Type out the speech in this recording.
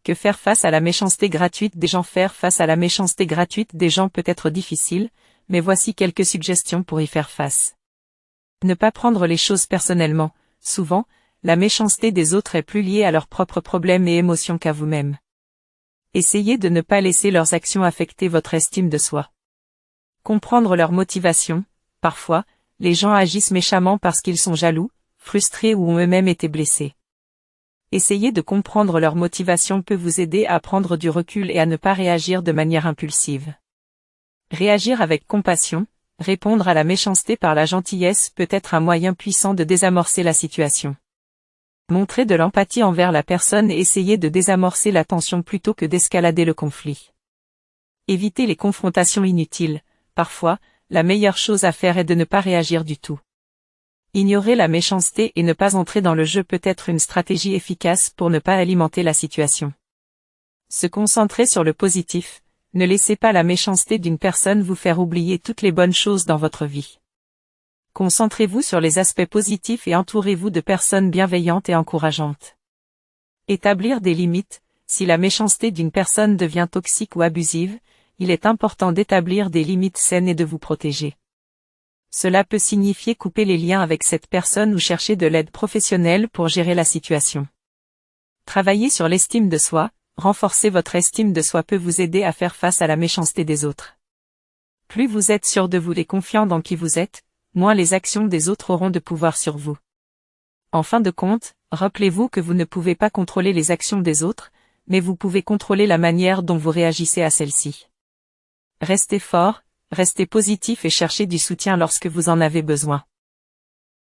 Que faire face à la méchanceté gratuite des gens? Faire face à la méchanceté gratuite des gens peut être difficile, mais voici quelques suggestions pour y faire face. Ne pas prendre les choses personnellement. Souvent, la méchanceté des autres est plus liée à leurs propres problèmes et émotions qu'à vous-même. Essayez de ne pas laisser leurs actions affecter votre estime de soi. Comprendre leurs motivations. Parfois, les gens agissent méchamment parce qu'ils sont jaloux, frustrés ou ont eux-mêmes été blessés. Essayer de comprendre leurs motivations peut vous aider à prendre du recul et à ne pas réagir de manière impulsive. Réagir avec compassion, répondre à la méchanceté par la gentillesse peut être un moyen puissant de désamorcer la situation. Montrez de l'empathie envers la personne et essayez de désamorcer la tension plutôt que d'escalader le conflit. Évitez les confrontations inutiles. Parfois, la meilleure chose à faire est de ne pas réagir du tout. Ignorer la méchanceté et ne pas entrer dans le jeu peut être une stratégie efficace pour ne pas alimenter la situation. Se concentrer sur le positif. Ne laissez pas la méchanceté d'une personne vous faire oublier toutes les bonnes choses dans votre vie. Concentrez-vous sur les aspects positifs et entourez-vous de personnes bienveillantes et encourageantes. Établir des limites. Si la méchanceté d'une personne devient toxique ou abusive, il est important d'établir des limites saines et de vous protéger. Cela peut signifier couper les liens avec cette personne ou chercher de l'aide professionnelle pour gérer la situation. Travailler sur l'estime de soi. Renforcer votre estime de soi peut vous aider à faire face à la méchanceté des autres. Plus vous êtes sûr de vous et confiant dans qui vous êtes, moins les actions des autres auront de pouvoir sur vous. En fin de compte, rappelez-vous que vous ne pouvez pas contrôler les actions des autres, mais vous pouvez contrôler la manière dont vous réagissez à celles-ci. Restez fort, restez positif et cherchez du soutien lorsque vous en avez besoin.